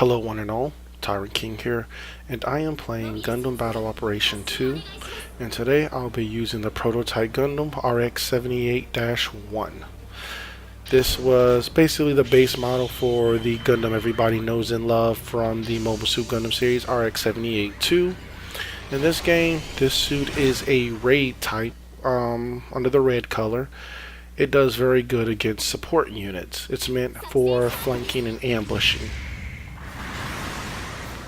Hello one and all, Tyrant King here, and I am playing Gundam Battle Operation 2, and today I'll be using the Prototype Gundam RX-78-1. This was basically the base model for the Gundam everybody knows and love from the Mobile Suit Gundam series, RX-78-2. In this game, this suit is a raid type, under the red color. It does very good against support units. It's meant for flanking and ambushing.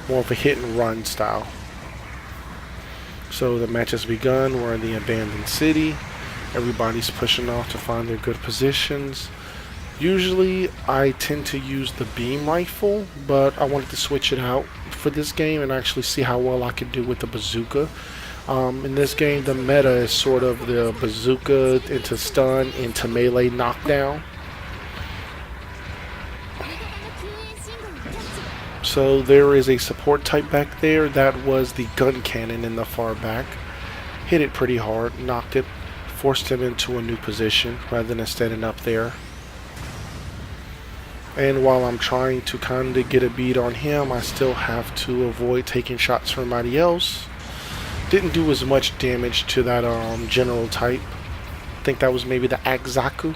More of a hit and run style. So the match has begun. We're in the abandoned city. Everybody's pushing off to find their good positions. Usually I tend to use the beam rifle, but I wanted to switch it out for this game and actually see how well I could do with the bazooka. In this game, the meta is sort of the bazooka into stun, into melee knockdown. So there is a support type back there. That was the gun cannon in the far back. Hit it pretty hard, knocked it, forced him into a new position rather than standing up there. And while I'm trying to kind of get a bead on him, I still have to avoid taking shots from somebody else. Didn't do as much damage to that general type. I think that was maybe the Akzaku.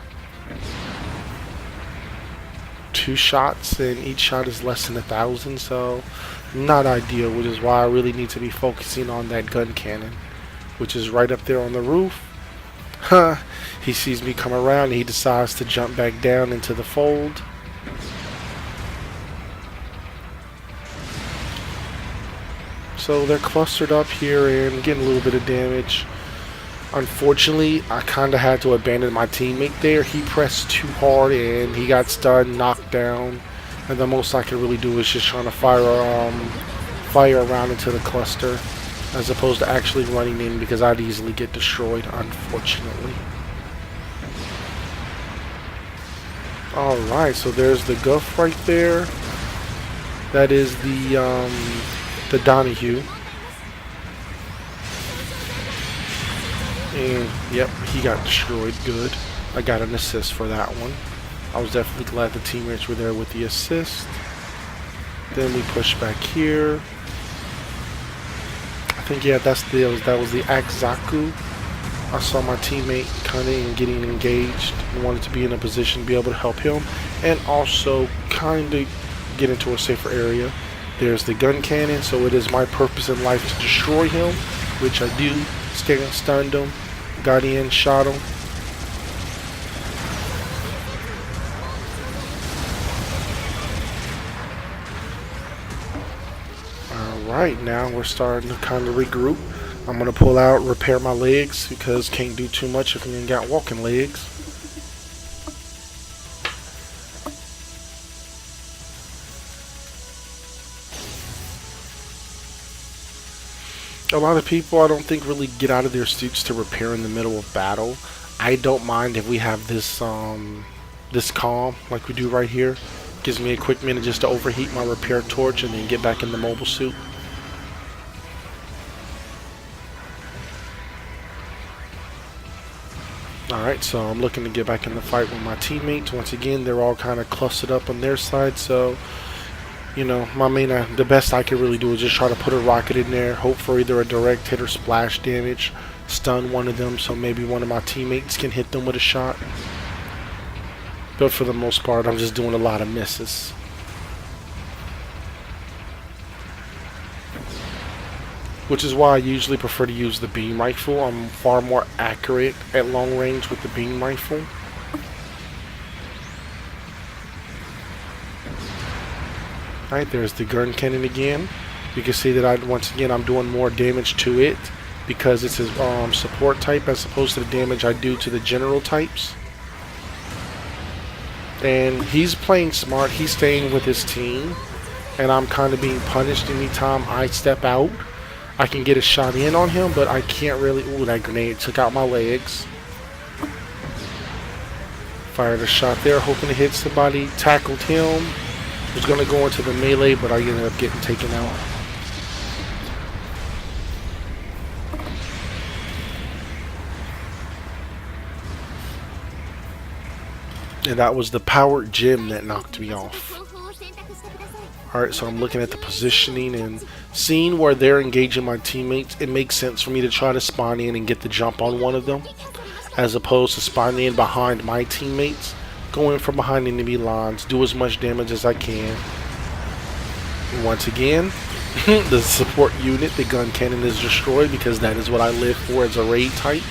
2 shots, and each shot is less than 1,000, so not ideal, which is why I really need to be focusing on that gun cannon, which is right up there on the roof. He sees me come around and he decides to jump back down into the fold. So they're clustered up here and getting a little bit of damage. Unfortunately, I kind of had to abandon my teammate there. He pressed too hard and he got stunned, knocked down. And the most I could really do is just trying to fire around into the cluster, as opposed to actually running in, because I'd easily get destroyed, unfortunately. Alright, so there's the Guff right there. That is the Donahue. And yep, he got destroyed. Good. I got an assist for that one. I was definitely glad the teammates were there with the assist. Then we push back here. I think that was the Akzaku. I saw my teammate kind of getting engaged and wanted to be in a position to be able to help him, and also kind of get into a safer area. There's the gun cannon, so it is my purpose in life to destroy him, which I do. Stunned him, got in, shot him. Alright, now we're starting to kind of regroup. I'm going to pull out, repair my legs, because can't do too much if you ain't got walking legs. A lot of people, I don't think, really get out of their suits to repair in the middle of battle. I don't mind if we have this this calm like we do right here. Gives me a quick minute just to overheat my repair torch and then get back in the mobile suit. Alright, so I'm looking to get back in the fight with my teammates. Once again, they're all kind of clustered up on their side, so you know, the best I can really do is just try to put a rocket in there, hope for either a direct hit or splash damage, stun one of them so maybe one of my teammates can hit them with a shot. But for the most part, I'm just doing a lot of misses. Which is why I usually prefer to use the beam rifle. I'm far more accurate at long range with the beam rifle. Alright, there's the gun cannon again. You can see that once again I'm doing more damage to it because it's his support type as opposed to the damage I do to the general types. And he's playing smart, he's staying with his team, and I'm kind of being punished anytime I step out. I can get a shot in on him, but I can't really. Ooh, that grenade took out my legs. Fired a shot there, hoping to hit somebody, tackled him. Was going to go into the melee, but I ended up getting taken out. And that was the powered gem that knocked me off. Alright, so I'm looking at the positioning and seeing where they're engaging my teammates. It makes sense for me to try to spawn in and get the jump on one of them, as opposed to spawning in behind my teammates. Go in from behind enemy lines, do as much damage as I can. And once again, the support unit, the gun cannon, is destroyed because that is what I live for as a raid type.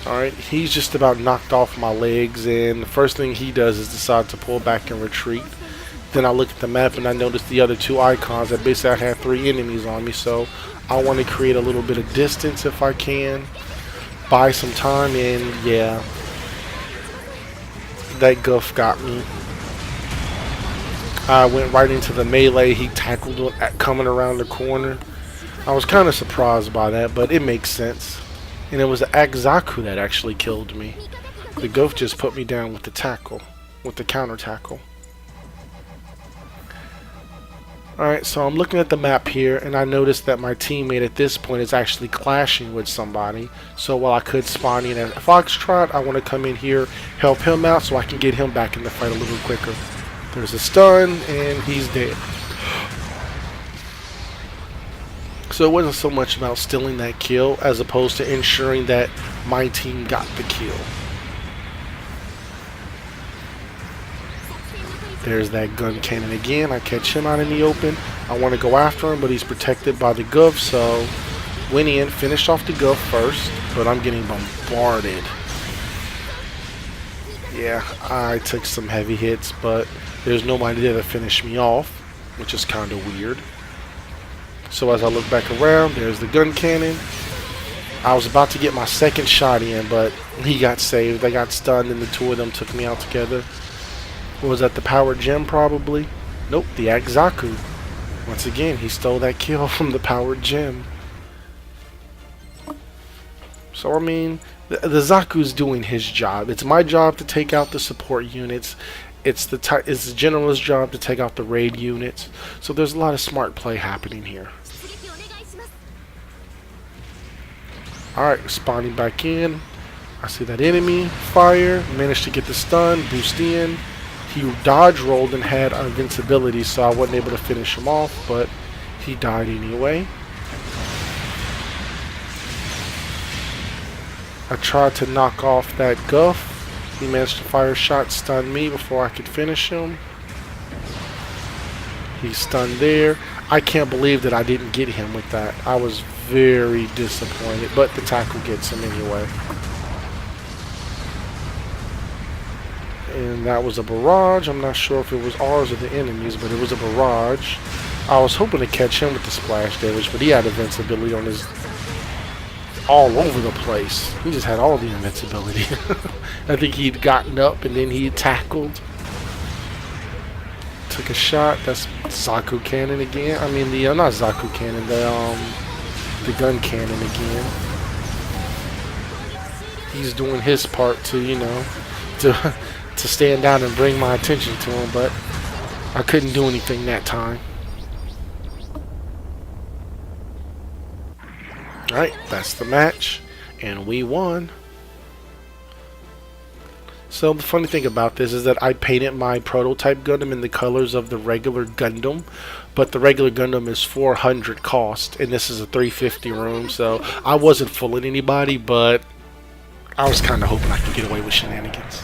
Alright, he's just about knocked off my legs, and the first thing he does is decide to pull back and retreat. Then I look at the map and I notice the other two icons that basically I have 3 enemies on me, so I want to create a little bit of distance if I can, buy some time, and yeah, that goof got me. I went right into the melee. He tackled it coming around the corner. I was kind of surprised by that, but it makes sense. And it was the Akzaku that actually killed me. The goof just put me down with the tackle, with the counter tackle. Alright, so I'm looking at the map here, and I noticed that my teammate at this point is actually clashing with somebody. So while I could spawn in at Foxtrot, I want to come in here, help him out so I can get him back in the fight a little quicker. There's a stun, and he's dead. So it wasn't so much about stealing that kill as opposed to ensuring that my team got the kill. There's that gun cannon again. I catch him out in the open. I want to go after him, but he's protected by the goof, so went in, finished off the goof first, but I'm getting bombarded. Yeah, I took some heavy hits, but there's nobody there to finish me off, which is kind of weird. So as I look back around, there's the gun cannon. I was about to get my second shot in, but he got saved. I got stunned, and the two of them took me out together. What was that, the powered gem probably? Nope, the Akzaku. Once again, he stole that kill from the powered gem. So I mean, the Zaku's doing his job. It's my job to take out the support units. It's the general's job to take out the raid units. So there's a lot of smart play happening here. Alright, spawning back in. I see that enemy. Fire. Managed to get the stun. Boost in. He dodge rolled and had invincibility, so I wasn't able to finish him off, but he died anyway. I tried to knock off that goof. He managed to fire a shot, stun me before I could finish him. He's stunned there. I can't believe that I didn't get him with that. I was very disappointed, but the tackle gets him anyway. And that was a barrage. I'm not sure if it was ours or the enemies, but it was a barrage. I was hoping to catch him with the splash damage, but he had invincibility on his all over the place. He just had all the invincibility. I think he'd gotten up and then he tackled. Took a shot. That's Zaku cannon again. I mean the not Zaku cannon, the gun cannon again. He's doing his part to, you know, to stand down and bring my attention to him, but I couldn't do anything that time. Alright, that's the match, and we won. So the funny thing about this is that I painted my prototype Gundam in the colors of the regular Gundam, but the regular Gundam is $400 cost, and this is a $350 room, so I wasn't fooling anybody, but I was kind of hoping I could get away with shenanigans.